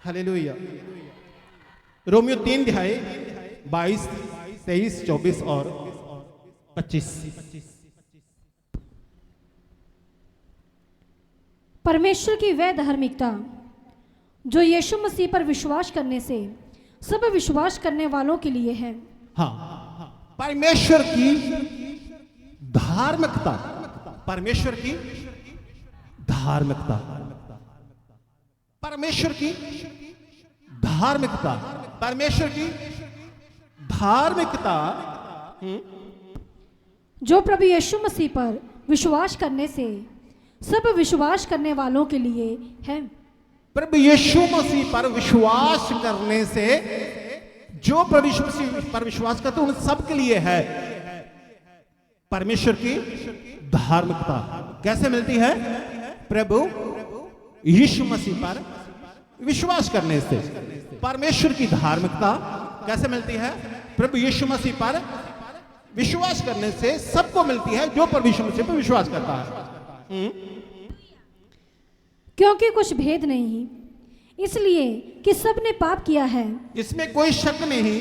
Hallelujah. Romeo 3 अध्याय 22, 23, 24 और 25। परमेश्वर की वह धार्मिकता जो यीशु मसीह पर विश्वास करने से सब विश्वास करने वालों के लिए है। हाँ, परमेश्वर की धार्मिकता, परमेश्वर की धार्मिकता, परमेश्वर की धार्मिकता, परमेश्वर की धार्मिकता जो प्रभु यीशु मसीह पर विश्वास करने से सब विश्वास करने वालों के लिए है। प्रभु यीशु मसीह पर विश्वास करने से जो प्रभु यीशु मसीह पर विश्वास करते उन सब के लिए है। परमेश्वर की धार्मिकता कैसे मिलती है? प्रभु यीशु मसीह पर विश्वास करने से। परमेश्वर की धार्मिकता कैसे मिलती है? प्रभु यीशु मसीह पर विश्वास करने से सबको मिलती है जो प्रभु यीशु मसीह पर विश्वास करता है। क्योंकि कुछ भेद नहीं, इसलिए कि सब ने पाप किया है। इसमें कोई शक नहीं,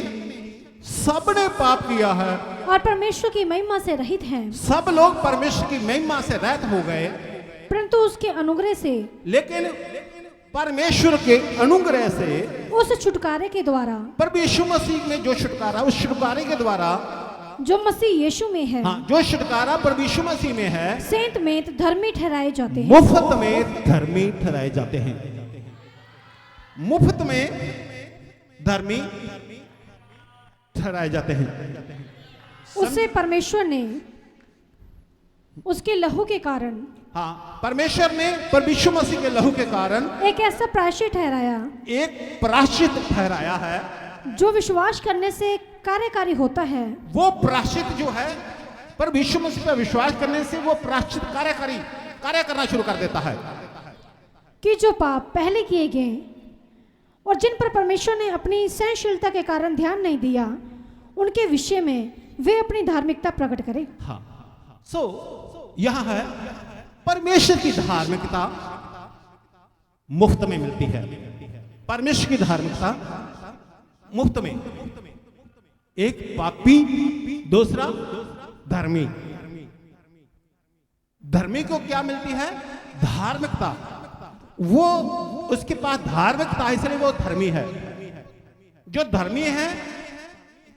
सबने पाप किया है और परमेश्वर की महिमा से रहित हैं। सब लोग परमेश्वर की महिमा से रहित हो गए, परंतु उसके अनुग्रह से, लेकिन परमेश्वर के अनुग्रह से उस छुटकारे के द्वारा, प्रभु यीशु मसीह में जो छुटकारा, उस छुटकारे के द्वारा जो मसीह यीशु में है, हाँ, जो छुटकारा प्रभु यीशु मसीह में है, सेंत में धर्मी ठहराए जाते हैं। मुफ्त में धर्मी ठहराए जाते हैं। मुफ्त में धर्मी ठहराए जाते हैं। उससे परमेश्वर ने उसके लहू के कारण, हाँ, परमेश्वर ने प्रभु यीशु मसीह के लहू के कारण एक ऐसा प्रायश्चित ठहराया, एक प्रायश्चित ठहराया है जो विश्वास करने से कार्यकारी होता है। वो प्रायश्चित जो है प्रभु यीशु मसीह पर विश्वास करने से वो प्रायश्चित कार्य करना शुरू कर देता है। कि जो पाप पहले किए गए और जिन पर परमेश्वर ने अपनी सहनशीलता के कारण ध्यान नहीं दिया, उनके विषय में वे अपनी धार्मिकता प्रकट करें। हाँ, यह है परमेश्वर की धार्मिकता मुफ्त में मिलती है। परमेश्वर की धार्मिकता मुफ्त में, एक पापी, दूसरा धर्मी। धर्मी को क्या मिलती है? धार्मिकता। वो उसके पास धार्मिकता है, इसलिए वो धर्मी है। जो धर्मी है,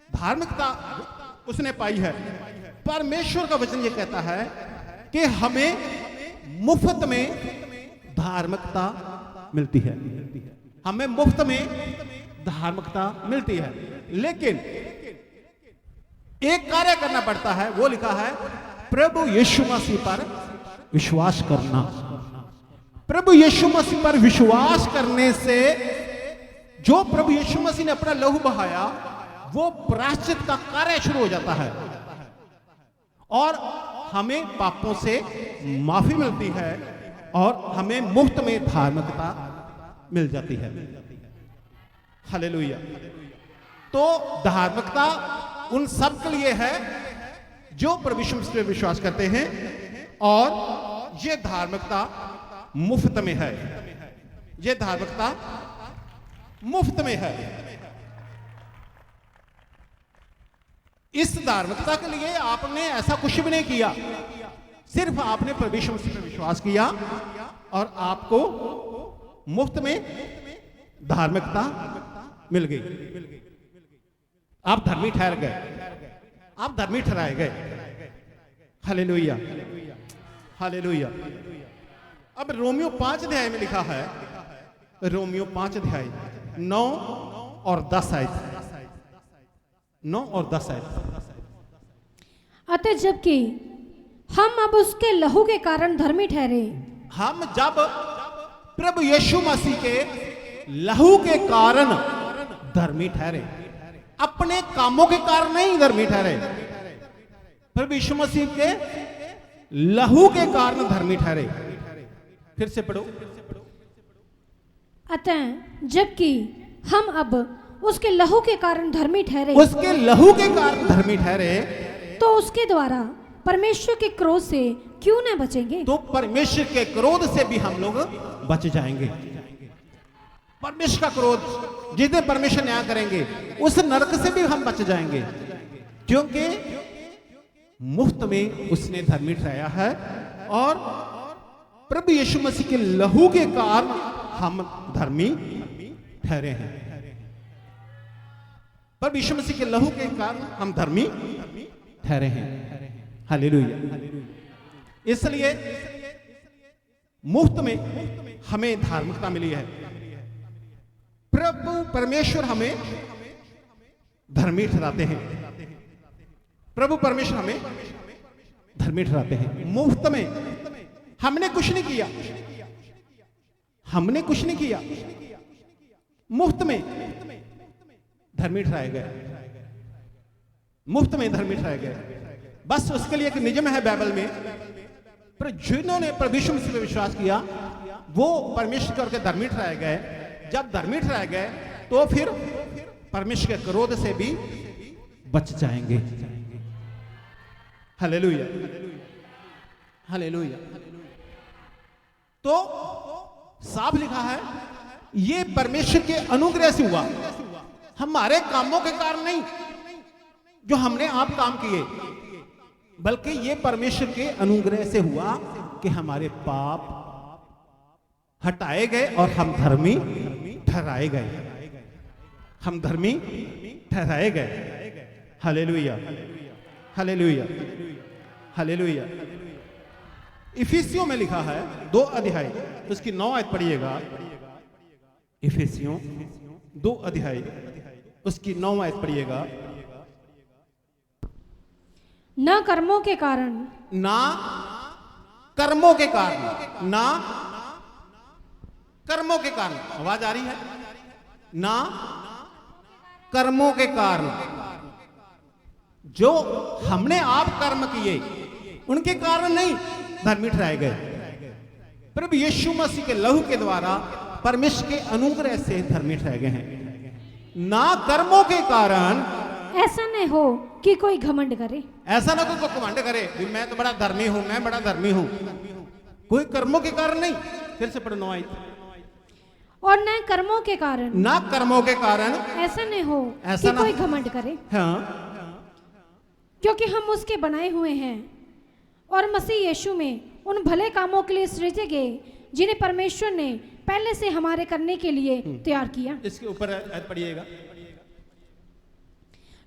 धार्मिकता उसने पाई है। परमेश्वर का वचन ये कहता है कि हमें मुफ्त में धार्मिकता मिलती है। हमें मुफ्त में धार्मिकता मिलती है, लेकिन एक कार्य करना पड़ता है। वो लिखा है प्रभु यीशु मसीह पर विश्वास करना। प्रभु यीशु मसीह पर विश्वास करने से जो प्रभु यीशु मसीह ने अपना लहू बहाया, वो प्रायश्चित का कार्य शुरू हो जाता है और हमें पापों से माफी मिलती है और हमें मुफ्त में धार्मिकता मिल जाती है। हालेलुया। तो धार्मिकता उन सब के लिए है जो प्रभु यीशु मसीह पर विश्वास करते हैं, और ये धार्मिकता मुफ्त में है। ये धार्मिकता मुफ्त में है। इस धार्मिकता के लिए आपने ऐसा कुछ भी नहीं किया, सिर्फ आपने प्रभु यीशु मसीह पर विश्वास किया और आपको मुफ्त में धार्मिकता मिल गई। आप धर्मी ठहर गए, आप धर्मी ठहराए गए। Hallelujah, hallelujah. अब रोमियो 5 अध्याय में लिखा है, रोमियो 5 अध्याय 9 और 10 आयत, 9 और 10 आयत। अतः जबकि हम अब उसके लहू के कारण धर्मी ठहरे, हम जब प्रभु यीशु मसीह के लहू के कारण धर्मी ठहरे, अपने कामों के कारण नहीं धर्मी ठहरे, प्रभु यीशु मसीह के लहू के कारण धर्मी ठहरे। फिर से पढ़ो। अतः जबकि हम अब उसके लहू के कारण धर्मी ठहरे, उसके लहू के कारण धर्मी ठहरे, तो उसके द्वारा परमेश्वर के क्रोध से क्यों न बचेंगे? तो परमेश्वर के क्रोध से भी हम लोग बच जाएंगे। परमेश्वर का क्रोध, जिस दिन परमेश्वर न्याय करेंगे उस नरक से भी हम बच जाएंगे, क्योंकि मुफ्त में उसने धर्मी ठहराया है और प्रभु यीशु मसीह के लहू के कारण हम धर्मी ठहरे हैं। प्रभु यीशु मसीह के लहू के कारण हम धर्मी ठहरे हैं। हालेलुया। इसलिए मुफ्त में हमें धार्मिकता मिली है। प्रभु परमेश्वर हमें धर्मी ठहराते हैं। प्रभु परमेश्वर हमें धर्मी ठहराते हैं मुफ्त में। हमने कुछ नहीं किया, हमने कुछ नहीं किया, मुफ्त में धर्मी ठहराए गए, मुफ्त में धर्मी ठहराए गए। बस उसके लिए एक नियम है बाइबल में, पर जिन्होंने प्रभु यीशु मसीह पे विश्वास किया वो परमेश्वर के करके धर्मी ठहराए गए। जब धर्मी ठहराए गए तो फिर परमेश्वर के क्रोध से भी बच जाएंगे। Hallelujah, hallelujah. तो साफ लिखा है ये परमेश्वर के अनुग्रह से हुआ, हमारे कामों के कारण नहीं जो हमने आप काम किए, बल्कि ये परमेश्वर के अनुग्रह से हुआ कि हमारे पाप हटाए गए और हम धर्मी ठहराए गए, हम धर्मी ठहराए गए। Hallelujah, hallelujah, hallelujah. इफिसियों में लिखा है 2 अध्याय, उसकी 9 आयत पढ़िएगा। इफिसियों 2 अध्याय उसकी 9 आयत पढ़िएगा। न कर्मों के कारण, ना कर्मों के कारण, ना कर्मों के कारण, आवाज आ रही है? ना कर्मों के कारण, जो हमने आप कर्म किए उनके कारण नहीं धर्मी ठहराए गए, प्रभु यीशु मसीह के लहू के द्वारा परमेश्वर के अनुग्रह से धर्मी ठहराए गए हैं। ना कर्मों के कारण, ऐसा न हो कि कोई घमंड करे। ऐसा ना कोई घमंड करे भी मैं तो बड़ा धर्मी हूं, मैं बड़ा धर्मी हूं, कोई कर्मों के कारण नहीं। फिर से पढ़ो 9 आयत। और न कर्मों के कारण, ना कर्मों के कारण, ऐसा न हो ऐसा कि ना कोई घमंड करे। हाँ, क्योंकि हम उसके बनाए हुए हैं और मसीह यीशु में उन भले कामों के लिए सृजे गए जिन्हें परमेश्वर ने पहले से हमारे करने के लिए तैयार किया। इसके ऊपर आयत पढ़िएगा।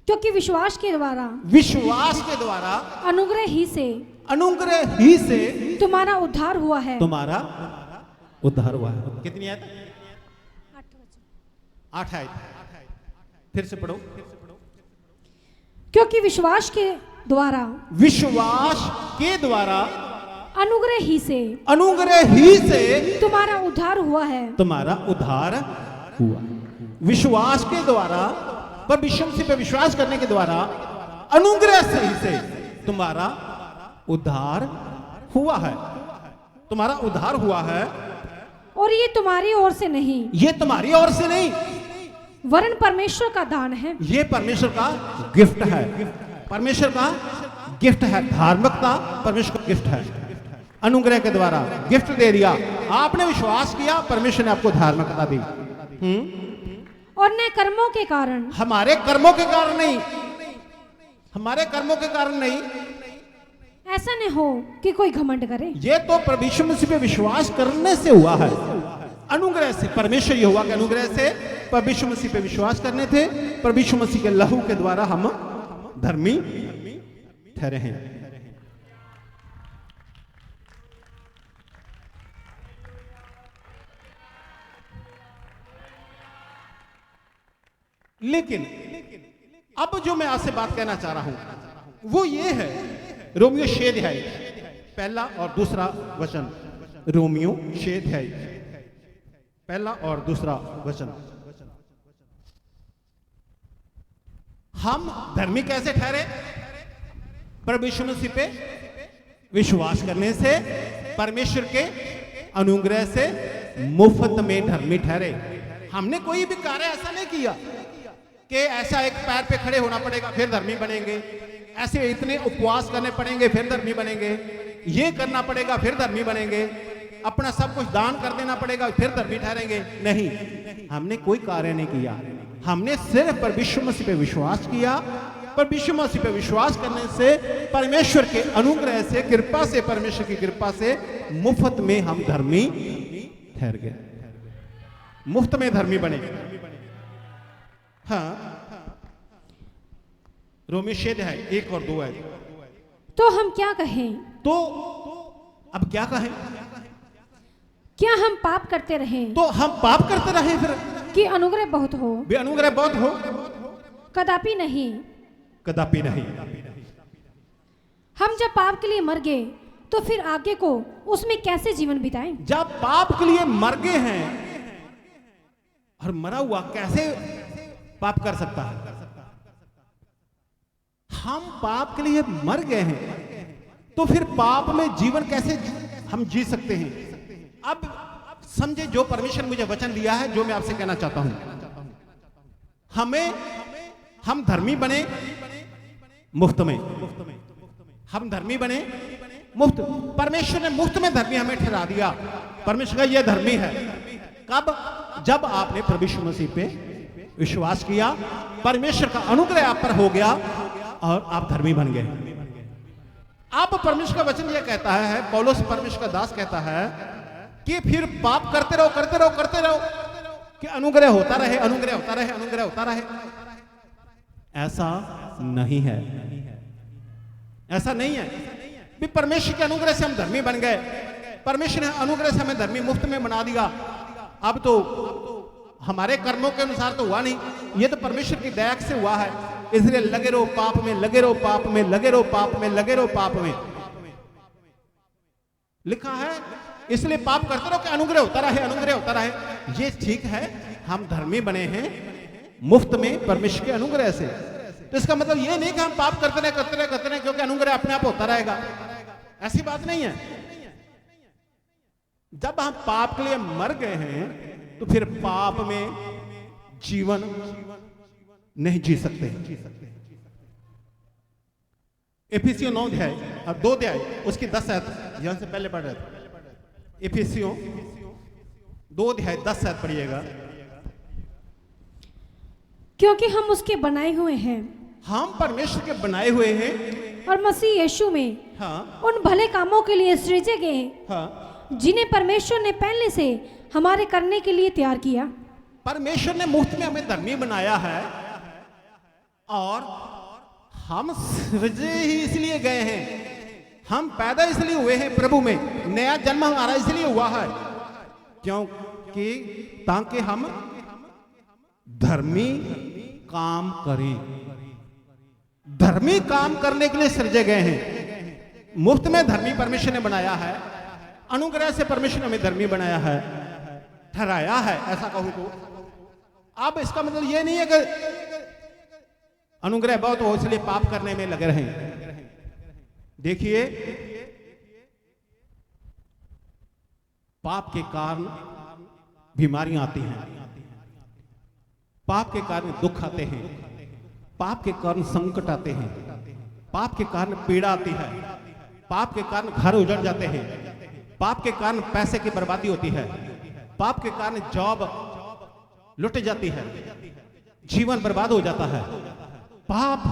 क्योंकि विश्वास के द्वारा, विश्वास के द्वारा, अनुग्रह ही से, अनुग्रह ही से तुम्हारा उद्धार हुआ है। तुम्हारा उद्धार हुआ है। कितनी आयत? 8 आयत। फिर से पढ़ो। क्योंकि विश्वास के द्वारा, विश्वास के द्वारा, अनुग्रह ही से, अनुग्रह ही से तुम्हारा उद्धार हुआ है। तुम्हारा उद्धार हुआ। विश्वास के द्वारा, पर विश्व मसीह पे विश्वास करने के द्वारा, अनुग्रह से तुम्हारा उद्धार हुआ है, तुम्हारा उद्धार हुआ है। और ये तुम्हारी ओर से नहीं, ये तुम्हारी ओर से नहीं, वरन परमेश्वर का दान है। ये परमेश्वर का गिफ्ट है, परमेश्वर का गिफ्ट है। धार्मिकता परमेश्वर का गिफ्ट है। अनुग्रह के द्वारा गिफ्ट दे दिया, आपने विश्वास किया, परमेश्वर ने आपको धार्मिकता दी। और न कर्मों के कारण, हमारे कर्मों के कारण नहीं, हमारे कर्मों के कारण नहीं, ऐसा न हो कि कोई घमंड करे। ये तो प्रभु यीशु मसीह पे विश्वास करने से हुआ है, अनुग्रह से। परमेश्वर ये हुआ कि अनुग्रह से प्रभु यीशु मसीह पे विश्वास करने थे, प्रभु यीशु मसीह के लहू के द्वारा हम धर्मी ठहरे हैं। लेकिन अब जो मैं आपसे बात कहना चाह रहा हूं वो ये है, रोमियो 6 अध्याय 1 और 2 वचन। रोमियो 6 अध्याय 1 और 2 वचन। हम धर्मी कैसे ठहरे? प्रभु यीशु मसीह पे विश्वास करने से, परमेश्वर के अनुग्रह से मुफ्त में धर्मी ठहरे। हमने कोई भी कार्य ऐसा नहीं किया कि ऐसा एक पैर पे खड़े होना पड़ेगा फिर धर्मी बनेंगे, ऐसे इतने उपवास करने पड़ेंगे फिर धर्मी बनेंगे, ये करना पड़ेगा फिर धर्मी बनेंगे। अपना सब कुछ दान कर देना पड़ेगा फिर धर्मी ठहरेंगे। नहीं, हमने कोई कार्य नहीं किया, हमने सिर्फ प्रभु यीशु मसीह पे विश्वास किया। प्रभु यीशु मसीह पे विश्वास करने से परमेश्वर के अनुग्रह से, कृपा से, परमेश्वर की कृपा से मुफ्त में हम धर्मी ठहर गए, मुफ्त में धर्मी बने। हाँ, रोमी 6 है 1 और 2 है। तो हम क्या कहें? तो अब क्या कहें? क्या हम पाप करते रहें? तो हम पाप करते रहें फिर कि अनुग्रह बहुत हो? भी अनुग्रह बहुत हो? कदापि नहीं, कदापि नहीं। हम जब पाप के लिए मर गए तो फिर आगे को उसमें कैसे जीवन बिताएं? जब पाप के लिए मर गए हैं और मरा हुआ कैसे पाप कर सकता है? हम पाप के लिए मर गए हैं तो फिर पाप में जीवन कैसे हम जी सकते हैं? अब समझे जो परमेश्वर मुझे वचन दिया है, जो मैं आपसे कहना चाहता हूं, हम धर्मी बने मुफ्त में, हम धर्मी बने मुफ्त। परमेश्वर ने मुफ्त में धर्मी हमें ठहरा दिया। परमेश्वर का यह धर्मी है कब? जब आपने प्रभु यीशु मसीह पे विश्वास किया, परमेश्वर का अनुग्रह आप पर हो गया और आप धर्मी बन गए। आप परमेश्वर का वचन यह कहता है, पौलुस परमेश्वर का दास कहता है कि फिर पाप करते रहो, करते रहो, करते रहो कि अनुग्रह होता रहे, अनुग्रह होता रहे, अनुग्रह होता रहे। ऐसा नहीं है, ऐसा नहीं है कि परमेश्वर के अनुग्रह से हम धर्मी बन गए। परमेश्वर ने अनुग्रह से हमें धर्मी मुफ्त में बना दिया। अब तो हमारे कर्मों के अनुसार तो हुआ नहीं, ये तो परमेश्वर की दया से हुआ है। इसलिए लगे रहो पाप में, लगे रहो पाप में, लगे रहो पाप में, लगे रहो पाप में लिखा है। इसलिए पाप करते रहो कि अनुग्रह होता रहे, अनुग्रह होता रहे। ये ठीक है, हम धर्मी बने हैं मुफ्त में परमेश्वर के अनुग्रह से। तो इसका मतलब ये नहीं कि हम पाप करते रहे, करते रहे, करते रहे क्योंकि अनुग्रह अपने आप होता रहेगा। ऐसी बात नहीं है। जब हम पाप के लिए मर गए हैं तो फिर पाप में जीवन नहीं जी सकते। एफिसियों 9 अध्याय और 2 अध्याय उसकी 10 आयत यहां से पहले पढ़ रहे थे। एफिसियों 2 अध्याय 10 आयत पढ़िएगा। क्योंकि हम उसके बनाए हुए हैं, हम परमेश्वर के बनाए हुए हैं और मसीह यीशु में हाँ, उन भले कामों के लिए सृजे गए हाँ। जिन्हें परमेश्वर ने पहले से हमारे करने के लिए तैयार किया। परमेश्वर ने मुफ्त में हमें धर्मी बनाया है और हम सृजे ही इसलिए गए हैं, हम पैदा इसलिए हुए हैं प्रभु में। नया जन्म हमारा इसलिए हुआ है क्योंकि ताकि हम धर्मी काम करें। धर्मी काम करने के लिए सृजे गए हैं। मुफ्त में धर्मी परमेश्वर ने बनाया है, अनुग्रह से परमेश्वर ने हमें धर्मी बनाया है, ठहराया है, ऐसा कहूं तो। अब इसका मतलब यह नहीं है कि अनुग्रह बहुत हो इसलिए पाप करने में लगे रहें। देखिए, पाप के कारण बीमारियां आती हैं, पाप के कारण दुख आते हैं, पाप के कारण संकट आते हैं, पाप के कारण पीड़ा आती है, पाप के कारण घर उजड़ जाते हैं, पाप के कारण पैसे की बर्बादी होती है, पाप के कारण जॉब लुट जाती है, जीवन बर्बाद हो जाता है। पाप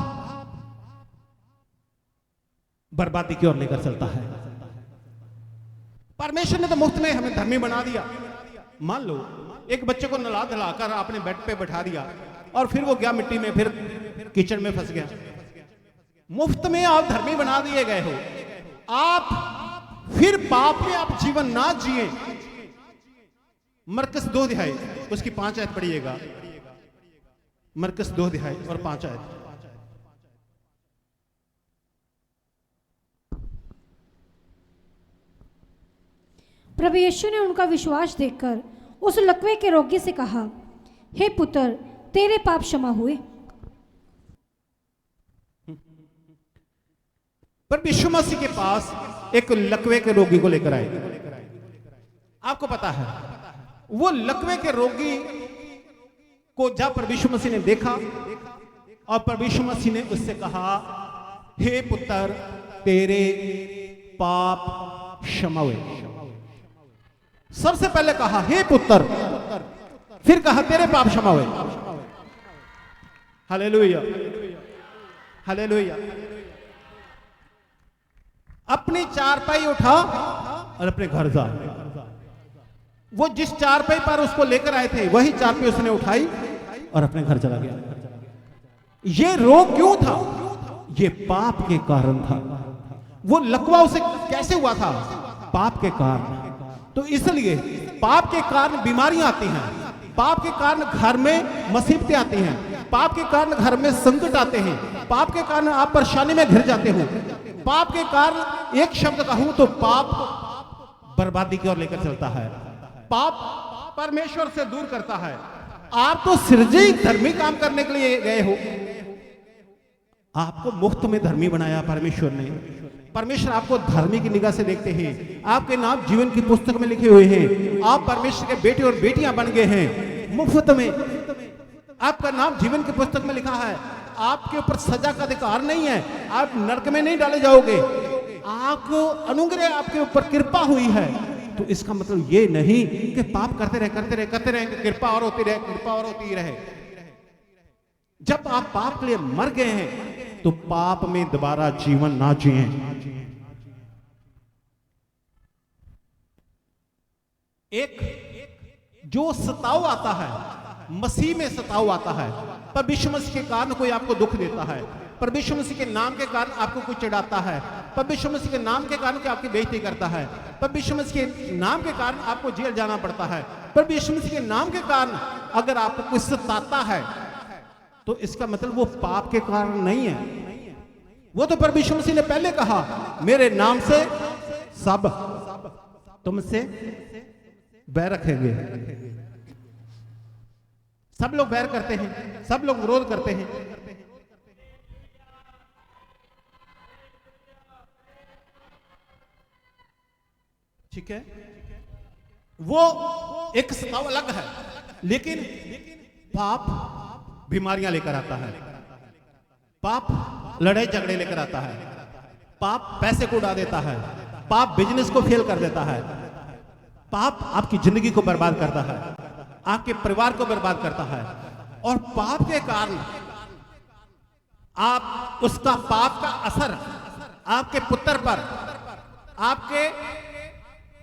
बर्बादी की ओर लेकर चलता है। परमेश्वर ने तो मुफ्त में हमें धर्मी बना दिया। मान लो एक बच्चे को नला धलाकर आपने बेड पे बैठा दिया और फिर वो गया मिट्टी में, फिर किचन में फंस गया। मुफ्त में आप धर्मी बना दिए गए हो, आप फिर पाप में आप जीवन ना जिए। मरकस 2 अध्याय उसकी 5 आयत पढ़िएगा। मरकस 2 अध्याय और 5 आयत। प्रभु यीशु ने उनका विश्वास देखकर उस लकवे के रोगी से कहा, हे पुत्र, तेरे पाप क्षमा हुए। पर यीशु मसीह के पास एक लकवे के रोगी को लेकर आए। आपको पता है, वो लकवे के रोगी को जब प्रभु यीशु मसीह ने देखा और प्रभु यीशु मसीह ने उससे कहा, हे पुत्र, तेरे पाप क्षमा हुए। सबसे पहले कहा हे पुत्र, फिर कहा तेरे पाप क्षमा हुए। Hallelujah, hallelujah. अपनी चारपाई उठा और अपने घर जा। वो जिस चारपाई पर उसको लेकर आए थे वही चारपाई उसने उठाई और अपने घर चला गया। ये रोग क्यों था? ये पाप के कारण था। वो लकवा उसे कैसे हुआ था? पाप के कारण। तो इसलिए पाप के कारण बीमारियां आती हैं, पाप के कारण घर में मुसीबतें आती हैं, पाप के कारण घर में संकट आते हैं, पाप के कारण आप परेशानी में घिर जाते हो। पाप के कारण एक शब्द कहूं तो पाप बर्बादी की ओर लेकर चलता है। पाप परमेश्वर से दूर करता है। आप तो सृजे धर्मी काम करने के लिए गए हो, आपको मुफ्त में धर्मी बनाया परमेश्वर ने। परमेश्वर आपको धर्मी की निगाह से देखते हैं। आपके नाम जीवन की पुस्तक में लिखे हुए हैं। आप परमेश्वर के बेटे और बेटियां बन गए हैं मुफ्त में। आपका नाम जीवन की पुस्तक में लिखा है। आपके ऊपर सजा का अधिकार नहीं है। आप नरक में नहीं डाले जाओगे। आपको अनुग्रह, आपके ऊपर कृपा हुई है। तो इसका मतलब ये नहीं कि पाप करते रहे कृपा और होती रहे, कृपा और होती रहे। जब आप पाप के लिए मर गए हैं तो पाप में दोबारा जीवन ना जिए। एक जो सताव आता है, मसीह में सताव आता है। पर विश्व मसीह के कारण कोई आपको दुख देता है, पर विश्व मसीह के नाम के कारण आपको कुछ चिढ़ाता है, पर विश्व मसीह के नाम के कारण आपकी बेइज्जती करता है, पर विश्व मसीह के नाम के कारण आपको जेल जाना पड़ता है, पर विश्व मसीह के नाम के कारण अगर आपको कुछ सताता है तो इसका मतलब वो पाप के कारण नहीं है। वो तो परमेश्वर मसीह ने पहले कहा, मेरे नाम से सब तुमसे बैर रखेंगे। सब लोग बैर करते हैं, सब लोग विरोध करते हैं। ठीक है, वो एक सताव अलग है, लेकिन पाप बीमारियां लेकर आता है, पाप लड़ाई झगड़े लेकर आता है, पाप पैसे को उड़ा देता है, पाप बिजनेस को फेल कर देता है, पाप आपकी जिंदगी को बर्बाद करता है, आपके परिवार को बर्बाद करता है। और पाप के कारण आप उसका पाप का असर आपके पुत्र पर, आपके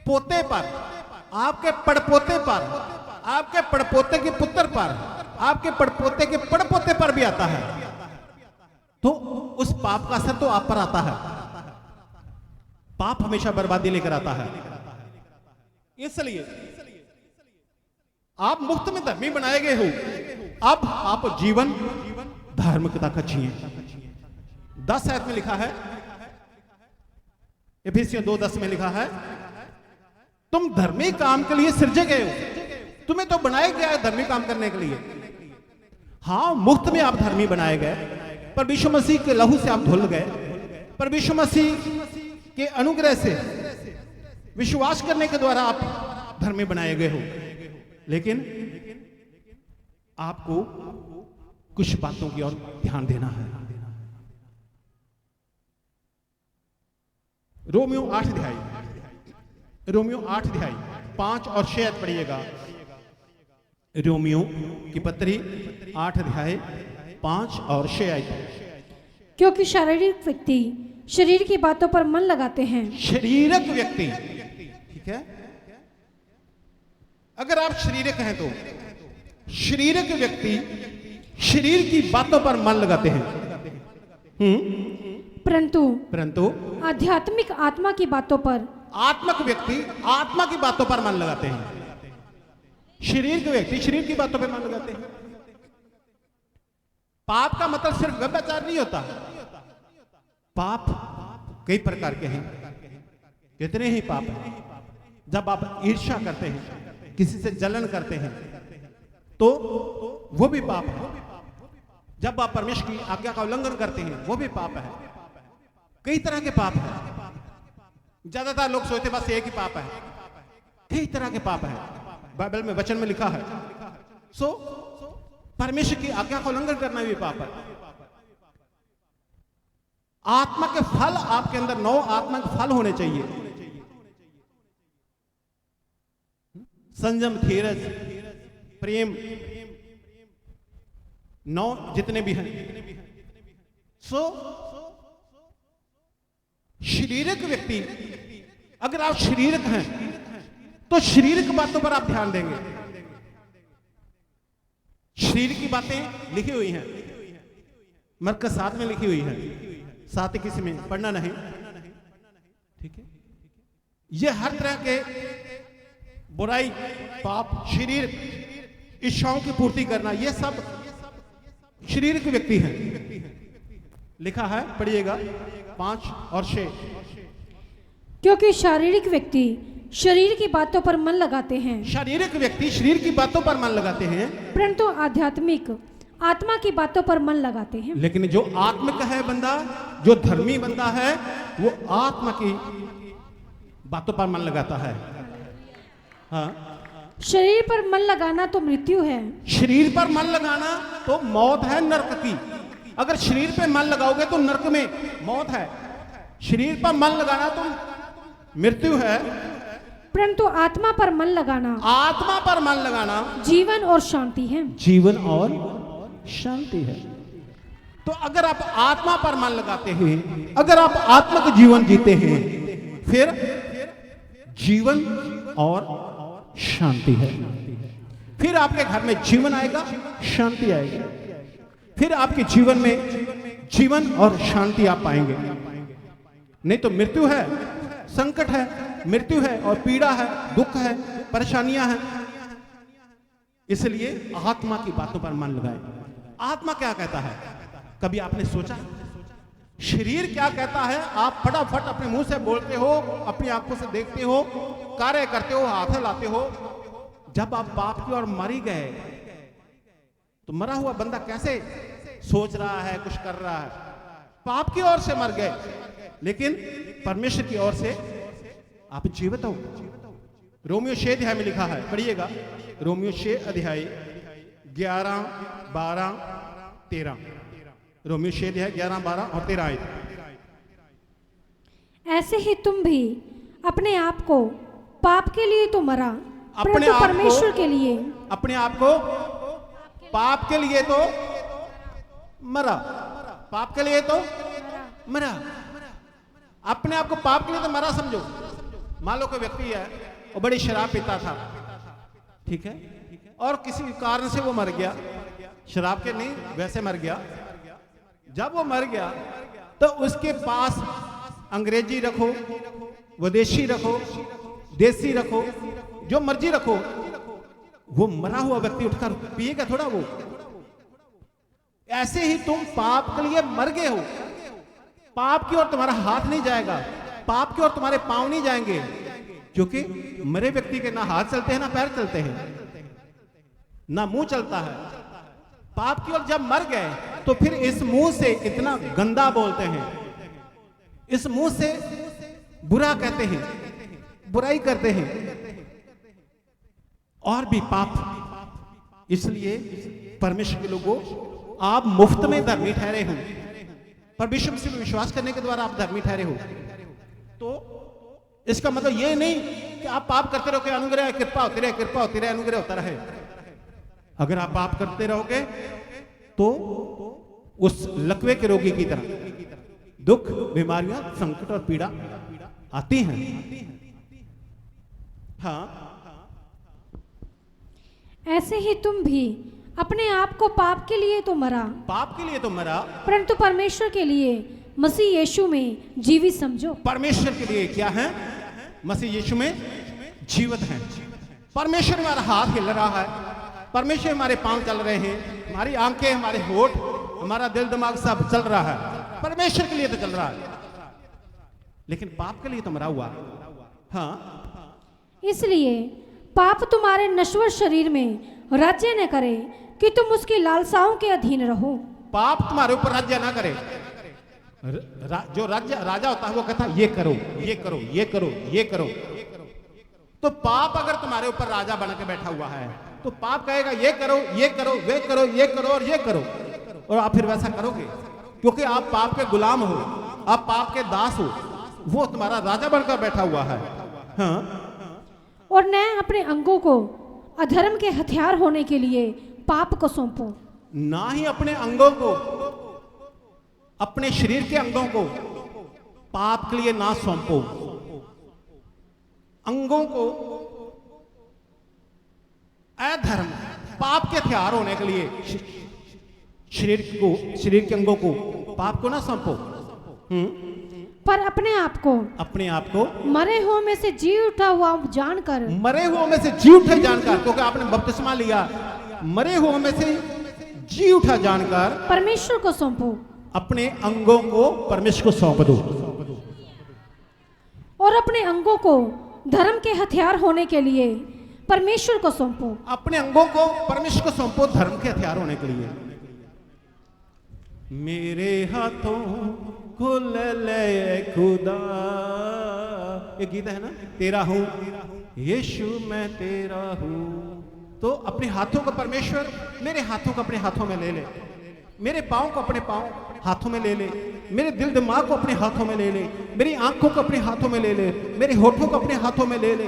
पोते पर, आपके पड़पोते पर, आपके पड़पोते के पुत्र पर, आपके पड़पोते के पड़पोते पर भी आता है। तो उस पाप का असर तो आप पर आता है। पाप हमेशा बर्बादी लेकर आता है। इसलिए आप मुफ्त में धर्मी बनाए गए हो। अब आप जीवन धार्मिकता का जिए। 10 आयत में लिखा है, इफिसियों 2:10 में लिखा है, तुम धर्मी काम के लिए सृजे गए हो। तुम्हें तो बनाया गया है धर्मी काम करने के लिए। हाँ, मुफ्त में आप धर्मी बनाए गए, पर यीशु मसीह के लहू से आप धुल गए, पर यीशु मसीह के अनुग्रह से विश्वास करने के द्वारा आप धर्मी बनाए गए हो। लेकिन आपको कुछ बातों की ओर ध्यान देना है। रोमियो 8 अध्याय, रोमियो 8 अध्याय 5 और 6 आयत पढ़िएगा। रोमियो की पत्री 8 अध्याय 5 और 6 आयत। क्योंकि शारीरिक व्यक्ति शरीर की बातों पर मन लगाते हैं। शारीरिक व्यक्ति, ठीक है, अगर आप शारीरिक हैं तो शारीरिक व्यक्ति शरीर की बातों पर मन लगाते हैं। परंतु आध्यात्मिक आत्मा की बातों पर, आत्मक व्यक्ति आत्मा की बातों पर मन लगाते हैं। शरीर के व्यक्ति शरीर की बातों पर मन लगाते हैं। पाप का मतलब सिर्फ व्यभिचार नहीं होता। पाप कई प्रकार के हैं, कितने ही पाप हैं। जब आप ईर्ष्या करते हैं, किसी से जलन करते हैं, तो वो भी पाप है। जब आप परमेश्वर की आज्ञा का उल्लंघन करते हैं, वो भी पाप है। कई तरह के पाप हैं। ज्यादातर लोग सोचते बस एक ही पाप है। कई तरह के पाप है। बाइबल में वचन में लिखा है। परमेश्वर की आज्ञा का उल्लंघन करना भी पाप है। आत्मा के फल आपके अंदर 9 आत्मा के फल होने चाहिए। संयम, धीरज, प्रेम, 9 जितने भी हैं। शारीरिक व्यक्ति, अगर आप शारीरिक हैं तो शारीरिक बातों पर आप ध्यान देंगे। शरीर की बातें लिखी हुई हैं, मरकज 7 में लिखी हुई है, 7 किसी में पढ़ना नहीं, ठीक है। ये हर तरह के बुराई, पाप, शरीर इच्छाओं की पूर्ति करना, ये सब शरीर के व्यक्ति हैं। लिखा है, पढ़िएगा 5 और 6। क्योंकि शारीरिक व्यक्ति शरीर की बातों पर मन लगाते हैं, शारीरिक व्यक्ति शरीर की बातों पर मन लगाते हैं, परंतु आध्यात्मिक आत्मा की बातों पर मन लगाते हैं। लेकिन जो आत्मिक है बंदा, जो धर्मी बंदा है, वो आत्मा की बातों पर मन लगाता है। हाँ, शरीर पर मन लगाना तो मृत्यु है, शरीर पर मन लगाना तो मौत है, नरक की। अगर शरीर पे मन लगाओगे तो नरक में मौत है, शरीर पर मन लगाना तो मृत्यु है, परंतु आत्मा पर मन लगाना, आत्मा पर मन लगाना जीवन और शांति है। जीवन और शांति है। तो अगर आप आत्मा पर मन लगाते हैं, अगर आप आत्मिक जीवन जीते हैं, फिर जीवन और शांति है। फिर आपके घर में जीवन आएगा, शांति आएगी, फिर आपके जीवन में जीवन और शांति आप पाएंगे। नहीं तो मृत्यु है, संकट है, मृत्यु है और पीड़ा है, दुख है, परेशानियां हैं। इसलिए आत्मा की बातों पर मन लगाएं। आत्मा क्या कहता है, कभी आपने सोचा? शरीर क्या कहता है, आप फटाफट अपने मुंह से बोलते हो, अपनी आंखों से देखते हो, कार्य करते हो, हाथ लाते हो। जब आप पाप की ओर मर ही गए तो मरा हुआ बंदा कैसे सोच रहा है, कुछ कर रहा है? पाप की ओर से मर गए, लेकिन परमेश्वर की ओर से आप जीवित हो। रोमियो 6 अध्याय में लिखा है, पढ़िएगा, रोमियो 6 अध्याय 11, 12, 13। रोमियो 6 अध्याय 11, 12 और 13 आयत। ऐसे ही तुम भी अपने आप को पाप के लिए तो मरा, अपने परंतु आप परमेश्वर को, के लिए, अपने आप को पाप के लिए तो मरा, पाप के लिए तो मरा, अपने आप को पाप के लिए तो मरा समझो। मान लो कोई व्यक्ति है और बड़ी शराब पीता था, ठीक है, और किसी कारण से वो मर गया, शराब के नहीं वैसे मर गया। जब वो मर गया तो उसके पास अंग्रेजी रखो, विदेशी रखो, देसी रखो, जो मर्जी रखो, वो मरा हुआ व्यक्ति उठकर पिएगा थोड़ा वो। ऐसे ही तुम पाप के लिए मर गए हो, पाप की ओर तुम्हारा हाथ नहीं जाएगा, पाप की ओर तुम्हारे पांव नहीं जाएंगे, क्योंकि मरे व्यक्ति के ना हाथ चलते हैं ना पैर चलते हैं ना मुंह चलता है। पाप की ओर जब मर गए तो फिर इस मुंह से इतना गंदा बोलते हैं, इस मुंह से बुरा कहते हैं, बुराई करते हैं और भी पाप। इसलिए परमेश्वर के लोगों, आप मुफ्त में धर्मी ठहरे हो, परमेश्वर से विश्वास करने के द्वारा आप धर्मी ठहरे हो। तो इसका मतलब ये नहीं कि आप पाप करते रहोगे, अनुग्रह कृपा होती रहे, कृपा होती रहे, अनुग्रह होता रहे। अगर आप पाप करते रहोगे तो उस लकवे के रोगी की तरह दुख, बीमारियां, संकट और पीड़ा आती हैं। हाँ, ऐसे ही तुम भी अपने आप को पाप के लिए तो मरा, पाप के लिए तो मरा, परंतु परमेश्वर के लिए मसीह यीशु में जीवित समझो। परमेश्वर के लिए क्या है? मसीह यीशु में जीवित हैं। परमेश्वर हमारा हाथ हिल रहा है, परमेश्वर हमारे पांव चल रहे हैं, हमारी आंखें, हमारे होठ, हमारा दिल दिमाग सब चल रहा है, परमेश्वर के लिए तो चल रहा है, लेकिन पाप के लिए तो मरा हुआ। हाँ, इसलिए पाप तुम्हारे नश्वर शरीर में राज्य न करे कि तुम उसकी लालसाओं के अधीन रहो। पाप तुम्हारे ऊपर राज्य ना करे। जो राजा होता है वो कहता है ये करो, ये करो, ये करो, ये करो। तो पाप अगर तुम्हारे ऊपर राजा बन के बैठा हुआ है तो पाप कहेगा ये करो, ये करो, वे करो, ये करो और ये करो, और आप फिर वैसा करोगे, क्योंकि आप पाप के गुलाम हो, आप पाप के दास हो। वो तुम्हारा राजा बनकर बैठा हुआ है। हाँ, और न अपने अंगों को अधर्म के हथियार होने के लिए पाप को सौंपो। ना ही अपने अंगों को, अपने शरीर के अंगों को पाप के लिए ना सौंपो। अंगों को अधर्म, पाप के हथियार होने के लिए शरीर के अंगों को पाप को ना सौंपो। पर अपने आप को मरे हुओं में से जी उठा हुआ जानकर, मरे हुओं में से जी उठे जानकर, क्योंकि आपने बपतिस्मा लिया, मरे हुओं में से जी उठा जानकर परमेश्वर को सौंपो। अपने अंगों को परमेश्वर को सौंप दो और अपने अंगों को धर्म के हथियार होने के लिए परमेश्वर को सौंपो। अपने अंगों को परमेश्वर को सौंपो धर्म के हथियार होने के लिए। मेरे हाथों को ले खुदा, ये गीत है ना, तेरा हूं यीशु मैं तेरा हूं। तो अपने हाथों को परमेश्वर, मेरे हाथों को अपने हाथों में ले ले, मेरे पाँव को अपने पाँव हाथों में ले ले, मेरे दिल दिमाग को अपने हाथों में ले ले, मेरी आंखों को अपने हाथों में ले ले, मेरे होठों को अपने हाथों में ले ले।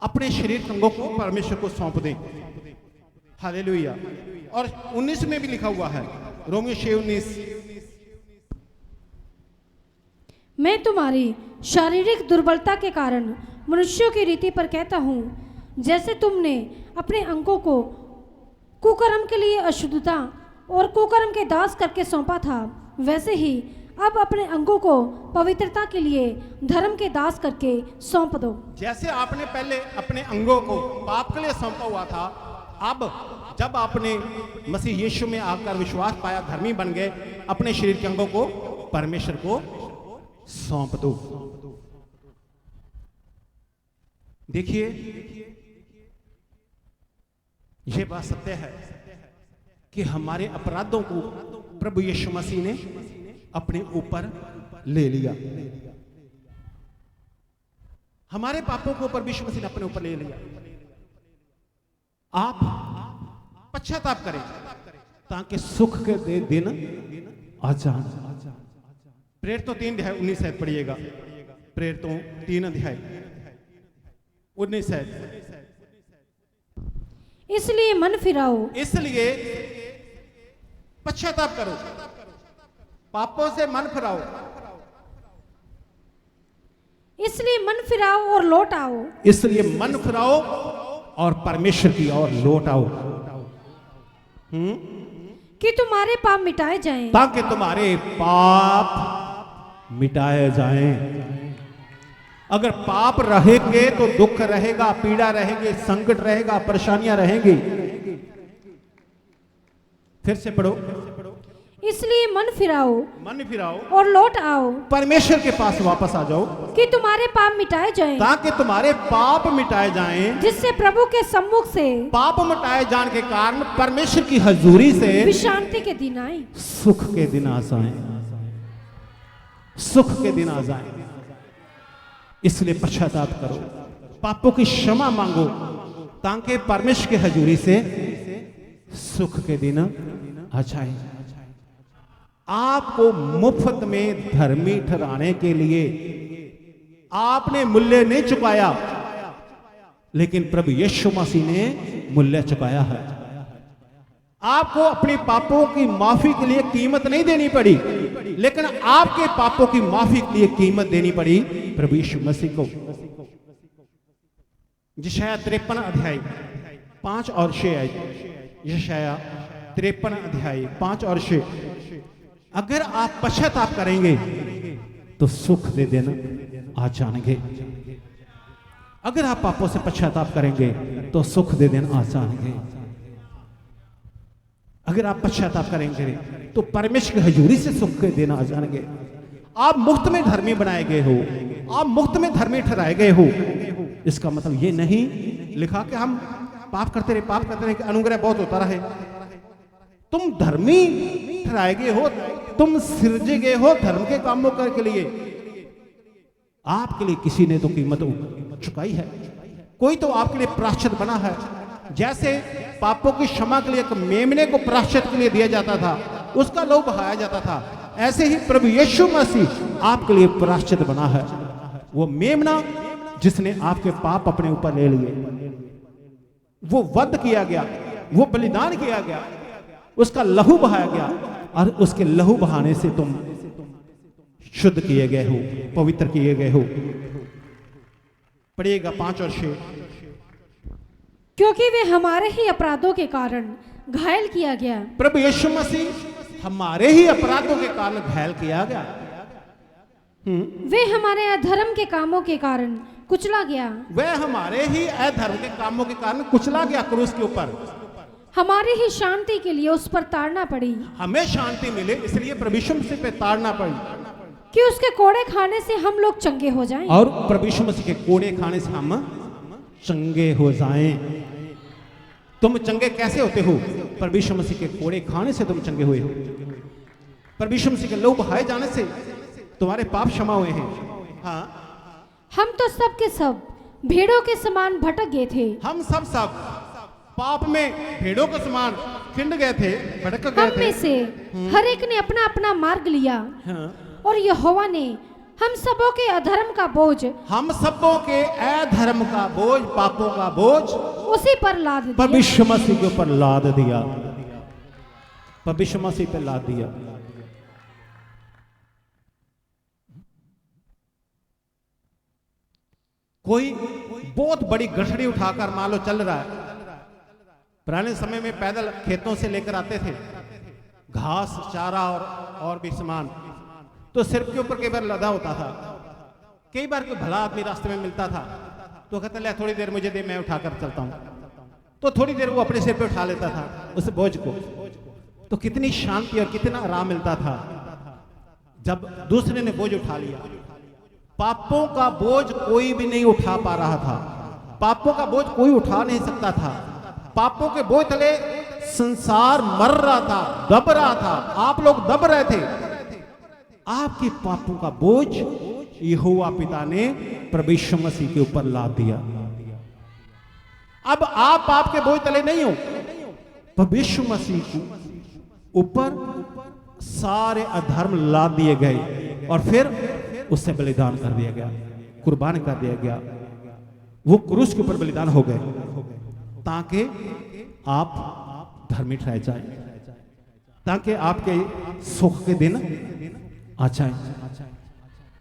अपने शरीर के अंगों को परमेश्वर को सौंप दें। हालेलुया। और 19 में भी लिखा हुआ है, रोमियो 6:19, मैं तुम्हारी शारीरिक दुर्बलता के कारण मनुष्यों की रीति पर कहता हूँ, जैसे तुमने अपने अंगों को कुकर्म के लिए अशुद्धता और कुकर्म के दास करके सौंपा था, वैसे ही अब अपने अंगों को पवित्रता के लिए धर्म के दास करके सौंप दो। जैसे आपने पहले अपने अंगों को पाप के लिए सौंपा हुआ था, अब जब आपने मसीह यीशु में आकर विश्वास पाया, धर्मी बन गए, अपने शरीर के अंगों को परमेश्वर को सौंप दो। देखिए, यह बात सत्य है कि हमारे अपराधों को प्रभु यीशु मसीह ने अपने ऊपर ले लिया। हमारे पापों को प्रभु यीशु मसीह ने अपने ऊपर ले लिया। आप पश्चाताप करें ताकि सुख के दिन आ जाए। प्रेरितों 3:19 पढ़िएगा। प्रेरितों 3:19। इसलिए मन फिराओ, इसलिए पश्चाताप करो, पापों से मन फिराओ। इसलिए मन फिराओ और लौट आओ, इसलिए मन फिराओ और परमेश्वर की ओर लौट आओ, कि तुम्हारे पाप मिटाए जाएं, ताकि तुम्हारे पाप मिटाए जाएं। अगर पाप रहेंगे तो दुख रहेगा, पीड़ा रहेगी, संकट रहेगा, परेशानियां रहेंगी। फिर से पढ़ो। इसलिए मन फिराओ और लौट आओ, परमेश्वर के पास वापस आ जाओ, कि तुम्हारे पाप मिटाए जाएं, ताकि तुम्हारे पाप मिटाए जाएं, जिससे प्रभु के सम्मुख से पाप मिटाए जाने के कारण परमेश्वर की हजूरी से विश्रांति के दिन आए, सुख के दिन आ जाएं, सुख के दिन आ जाएं। इसलिए पश्चाताप करो, पापों की क्षमा मांगो, ताकि परमेश्वर की हजूरी से सुख के दिन आ जाए। आपको मुफ्त में धर्मी ठहराने के लिए आपने मूल्य नहीं चुकाया, लेकिन प्रभु यीशु मसीह ने मूल्य चुकाया है। आपको अपने पापों की माफी के लिए कीमत नहीं देनी पड़ी, लेकिन आपके पापों की माफी के लिए कीमत देनी पड़ी प्रभु यीशु मसीह को। यशायाह 53:5 और 6। यशायाह 53:5 और 6। अगर आप पश्चाताप करेंगे तो सुख दे देना आ जाएंगे। अगर आप पापों से पश्चाताप करेंगे तो सुख दे देना आ जाएंगे। अगर आप पश्चाताप करेंगे तो परमेश्वर की हजूरी से सुख के दिन आ जाएंगे। आप मुफ्त में धर्मी बनाए गए हो, आप मुफ्त में धर्मी ठहराए गए हो। इसका मतलब ये नहीं लिखा कि हम पाप करते रहे कि अनुग्रह बहुत होता रहे। तुम धर्मी ठहराए गए हो, तुम सिरजे गए हो धर्म के कामों के लिए। आपके लिए किसी ने तो कीमत चुकाई है, कोई तो आपके लिए प्रायश्चित बना है। जैसे पापों की क्षमा के लिए एक मेमने को प्रायश्चित के लिए दिया जाता था, उसका लहू बहाया जाता था, ऐसे ही प्रभु यीशु मसीह आपके लिए प्रायश्चित बना है। वो मेमना जिसने आपके पाप अपने ऊपर ले लिए, वो वध किया गया, वो बलिदान किया गया, उसका लहू बहाया गया और उसके लहू बहाने से तुम शुद्ध किए गए हो, पवित्र किए गए हो। पढ़िएगा 5 और 6। क्योंकि वे हमारे ही अपराधों के कारण घायल किया गया, प्रभु यीशु मसीह हमारे ही अपराधों के कारण घायल किया गया। वे हमारे अधर्म के कामों के कारण कुचला गया, वह हमारे ही अधर्म के कामों के कारण कुचला गया क्रूस के ऊपर। हमारी ही शांति के लिए उस पर ताड़ना पड़ी, हमें शांति मिले इसलिए प्रभु यीशु मसीह पे ताड़ना पड़ी, कि उसके कोड़े खाने से हम लोग चंगे हो जाएं। और प्रभु यीशु मसीह के कोड़े खाने से हम चंगे हो जाएं। तुम चंगे कैसे होते हो? प्रभु यीशु मसीह के कोड़े खाने से तुम चंगे हुए हो। प्रभु यीशु मसीह के लहू बहाए जाने से तुम्हारे पाप क्षमा हुए हैं। हाँ, हम तो सब के सब भेड़ों के समान भटक गए थे, हम सब पाप में भेड़ों के समान खिंड गए थे, भटक गए हम में थे। से हर एक ने अपना अपना मार्ग लिया, हाँ। और यहोवा ने हम सबों के अधर्म का बोझ, हम सबों के अधर्म का बोझ, पापों का बोझ उसी पर लाद प्रभु दिया। यीशु मसीह के ऊपर लाद दिया, प्रभु यीशु मसीह पे लाद दिया। कोई बहुत बड़ी गठड़ी उठाकर मान लो चल रहा है। पुराने समय में पैदल खेतों से लेकर आते थे घास, चारा और भी सामान, तो सिर के ऊपर कई बार लदा होता था। कई बार कोई भला आदमी रास्ते में मिलता था तो कहता ले थोड़ी देर मुझे दे, मैं उठाकर चलता हूं। तो थोड़ी देर वो अपने सिर पे उठा लेता था उस बोझ को। तो कितनी शांति और कितना आराम मिलता था जब दूसरे ने बोझ उठा लिया। पापों का बोझ कोई भी नहीं उठा पा रहा था, पापों का बोझ कोई उठा नहीं सकता था। पापों के बोझ तले संसार मर रहा था, दब रहा था, आप लोग दब रहे थे। आपके पापों का बोझ यहोवा पिता ने प्रभु यीशु मसीह के ऊपर लाद दिया। अब आप आपके बोझ तले नहीं हो, प्रभु यीशु मसीह के ऊपर सारे अधर्म लाद दिए गए और फिर उससे बलिदान कर दिया गया, कुर्बान कर दिया गया। वो क्रूस के ऊपर बलिदान हो गए ताकि आप धर्मी ठहर जाएं, ताकि आपके सुख के दिन आ जाएं।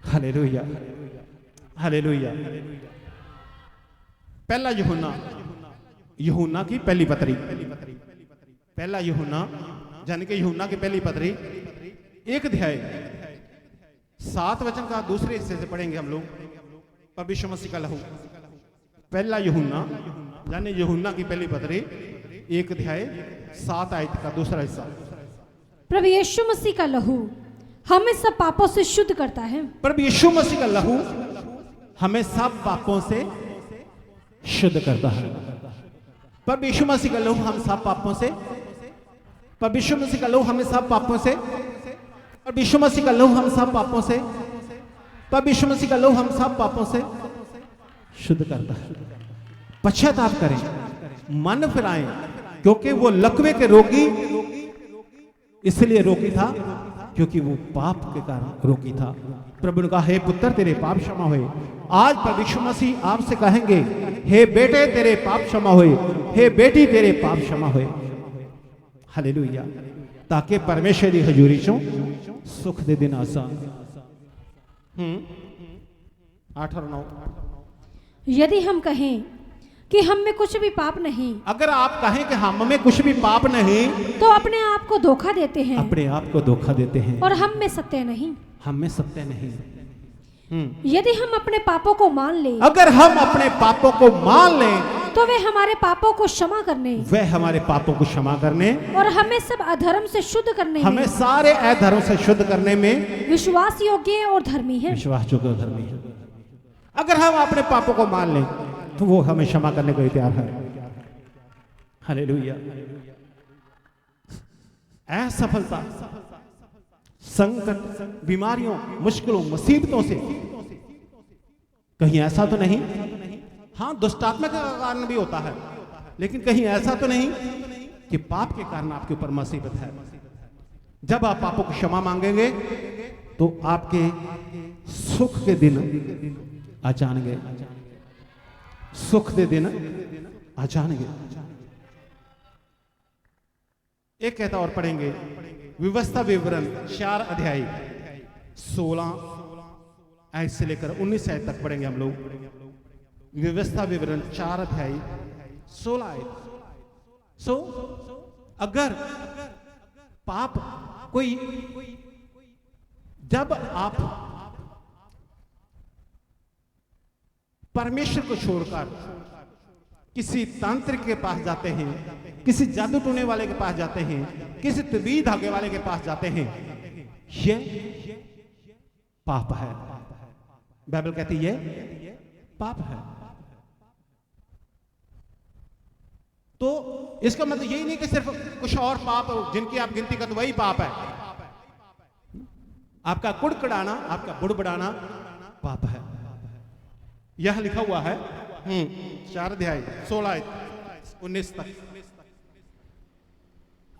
Hallelujah, hallelujah. पहला यूहन्ना की पहली पत्री, पहला यूहन्ना यानी कि यूहन्ना की पहली पत्री 1 अध्याय 7 वचन का दूसरे हिस्से से पढ़ेंगे हम लोग। प्रभु यीशु मसीह का लहू, पहला यूहन्ना यानी यूहन्ना की पहली पत्री 1 अध्याय 7 आयत का दूसरा हिस्सा। प्रभु यीशु मसीह का लहू हमें सब पापों से शुद्ध करता है। प्रभु यीशु मसीह का लहू हमें सब पापों से शुद्ध करता है। प्रभु यीशु मसीह का लहू हम सब पापों से, प्रभु यीशु मसीह का लहू हमें सब पापों से, प्रभु यीशु मसीह का लहू हम सब पापों से, प्रभु यीशु मसीह का लहू हम सब पापों से शुद्ध करता है। पश्चाताप करें, मन फिराएं, क्योंकि वो लकवे के रोगी इसलिए रोगी था क्योंकि वो पाप के कारण रोगी था। प्रभु ने कहा हे पुत्र तेरे पाप क्षमा हुए। आज प्रभु यीशु मसीह आपसे कहेंगे हे बेटे तेरे पाप क्षमा हुए, हे बेटी तेरे पाप क्षमा हुए। हालेलुया। ताकि परमेश्वर की हजूरी चो सुख दे दिन आसान। 8 और 9। यदि हम कहें कि हम में कुछ भी पाप नहीं, अगर आप कहें कि हम में कुछ भी पाप नहीं, तो अपने आप को धोखा देते हैं, अपने आप को धोखा देते हैं और हम में सत्य नहीं। हम में सत्य नहीं। यदि हम अपने पापों को मान लें, अगर हम अपने पापों को मान लें, तो वे हमारे पापों को क्षमा करने, वह हमारे पापों को क्षमा करने और हमें सब अधर्म से शुद्ध करने हमें में सारे अधर्म से शुद्ध करने में विश्वास योग्य और धर्मी है। विश्वास योग्य और धर्मी है। अगर हम अपने पापों को मान लें तो वो हमें क्षमा करने को ही तैयार है। हालेलुया। असफलता, संकट, बीमारियों, मुश्किलों, मुसीबतों से कहीं ऐसा तो नहीं, हाँ दुष्टात्मा का कारण भी होता है, लेकिन कहीं ऐसा तो नहीं कि पाप के कारण आपके ऊपर मुसीबत है। जब आप पापों को क्षमा मांगेंगे तो आपके सुख के दिन आ जाएंगे। सुख दे दिन आ जाएंगे। एक कहता और पढ़ेंगे, व्यवस्था विवरण 4 अध्याय 16 आयत से लेकर 19 आयत तक पढ़ेंगे हम लोग। व्यवस्था विवरण 4 अध्याय 16 आयत। सो अगर पाप कोई, जब आप परमेश्वर को छोड़कर किसी तांत्रिक के पास जाते हैं, किसी जादू टोने वाले के पास जाते हैं, किसी तबीर धागे वाले के पास जाते हैं, ये पाप है। बाइबल कहती है पाप है। तो इसका मतलब यही नहीं कि सिर्फ कुछ और पाप जिनकी आप गिनती करते वही पाप है। आपका कुड़कुड़ाना, आपका बुड़बुड़ाना पाप है। यह लिखा हुआ है 4 अध्याय 16 19 तक।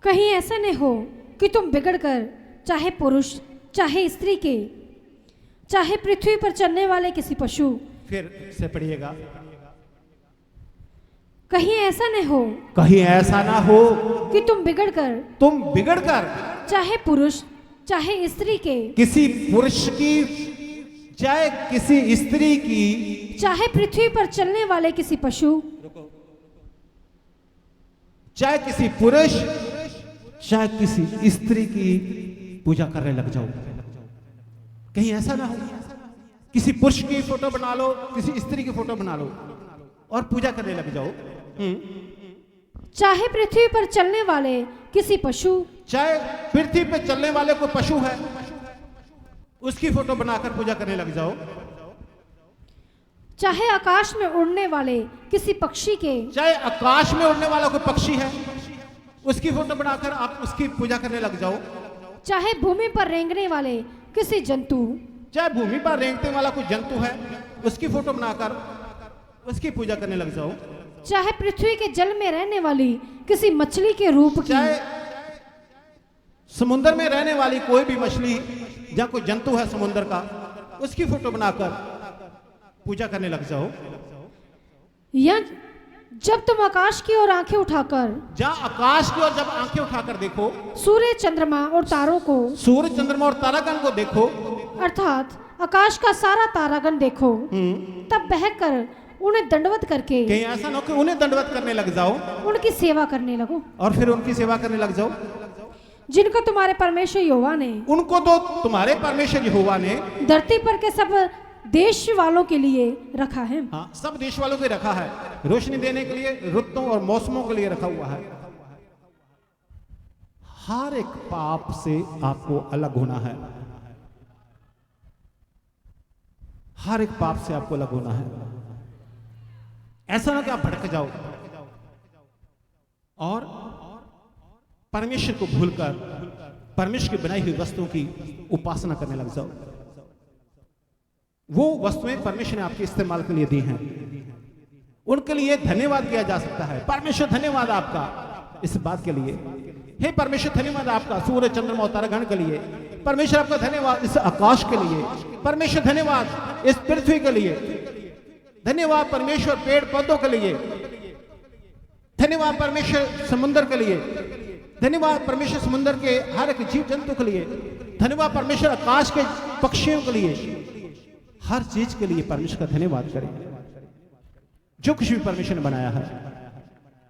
कहीं ऐसा न हो कि तुम बिगड़कर चाहे पुरुष चाहे स्त्री के, चाहे पृथ्वी पर चलने वाले किसी पशु, फिर से पढ़िएगा। कहीं ऐसा न हो, कहीं ऐसा ना हो कि तुम बिगड़कर चाहे पुरुष चाहे स्त्री के, किसी पुरुष की चाहे किसी स्त्री की, चाहे पृथ्वी पर चलने वाले किसी पशु, चाहे किसी पुरुष चाहे किसी स्त्री की पूजा करने लग जाओ। कहीं ऐसा ना हो किसी पुरुष की फोटो बना लो, किसी स्त्री की फोटो बना लो और पूजा करने लग जाओ। चाहे पृथ्वी पर चलने वाले किसी पशु, चाहे पृथ्वी पर चलने वाले कोई पशु है उसकी फोटो बनाकर पूजा करने लग जाओ। चाहे आकाश में उड़ने वाले किसी पक्षी के, चाहे आकाश में उड़ने वाला कोई पक्षी है उसकी फोटो बनाकर आप उसकी पूजा करने लग जाओ। चाहे भूमि पर रेंगने वाले किसी जंतु, चाहे भूमि पर रेंगते वाला कोई जंतु है उसकी फोटो बनाकर उसकी पूजा करने लग जाओ। चाहे पृथ्वी के जल में रहने वाली किसी मछली के रूप की, चाहे समुद्र में रहने वाली कोई भी मछली या कोई जंतु है समुद्र का उसकी फोटो बनाकर पूजा करने लग जाओ। या जब तुम आकाश की ओर आंखें उठाकर, जहां आकाश की ओर जब आंखें उठाकर देखो, सूर्य चंद्रमा और तारों को, सूर्य चंद्रमा और तारागण को देखो, अर्थात आकाश का सारा तारागण देखो, तब बहकर उन्हें दंडवत करके, कहीं ऐसा ना हो कि उन्हें दंडवत करने लग जाओ, उनकी सेवा करने लगो। और फिर उनकी सेवा करने लग जाओ जिनको तुम्हारे परमेश्वर यहोवा ने, उनको तो तुम्हारे परमेश्वर यहोवा ने धरती पर के सब देश वालों के लिए रखा है। हाँ, सब देश वालों के रखा है, रोशनी देने के लिए, ऋतुओं और मौसमों के लिए रखा हुआ है। हर एक पाप से आपको अलग होना है। हर एक पाप से आपको अलग होना है। ऐसा ना कि आप भटक जाओ और परमेश्वर को भूलकर परमेश्वर की बनाई हुई वस्तुओं की उपासना करने लग जाओ। वो वस्तुएं परमेश्वर ने आपके इस्तेमाल के लिए दी हैं, उनके लिए धन्यवाद किया जा सकता है। परमेश्वर धन्यवाद आपका इस बात के लिए। हे परमेश्वर धन्यवाद आपका सूर्य चंद्रमा और तारागण के लिए। परमेश्वर आपका धन्यवाद इस आकाश के लिए। परमेश्वर धन्यवाद इस पृथ्वी के लिए। धन्यवाद परमेश्वर पेड़ पौधों के लिए। धन्यवाद परमेश्वर समुद्र के लिए। धन्यवाद परमेश्वर समुद्र के हर एक जीव जंतु के लिए। धन्यवाद परमेश्वर आकाश के पक्षियों के लिए। हर चीज के लिए परमेश्वर का धन्यवाद करें। जो कुछ भी परमेश्वर ने बनाया है,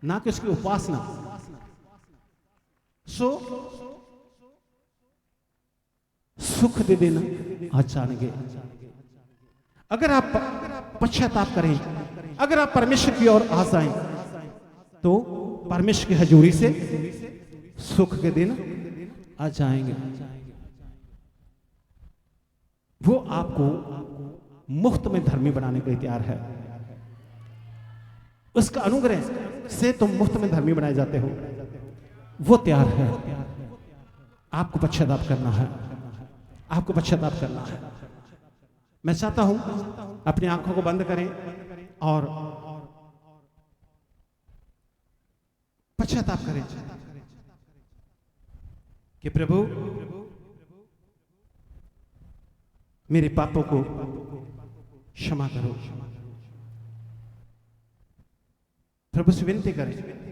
ना कि उसकी उपासना। सुख दे देना अचानक। अगर आप पश्चाताप करें, अगर आप परमेश्वर की ओर आ जाएं, तो परमेश्वर की हजूरी से सुख के दिन आ जाएंगे। वो आपको मुफ्त में धर्मी बनाने के लिए तैयार है। उसका अनुग्रह से तुम मुफ्त में धर्मी बनाए जाते हो। वो तैयार है। आपको पश्चाताप करना है। आपको पश्चाताप करना है। मैं चाहता हूं अपनी आंखों को बंद करें और पश्चाताप करें कि प्रभु मेरे पापों को क्षमा करो। प्रभु से विनती करें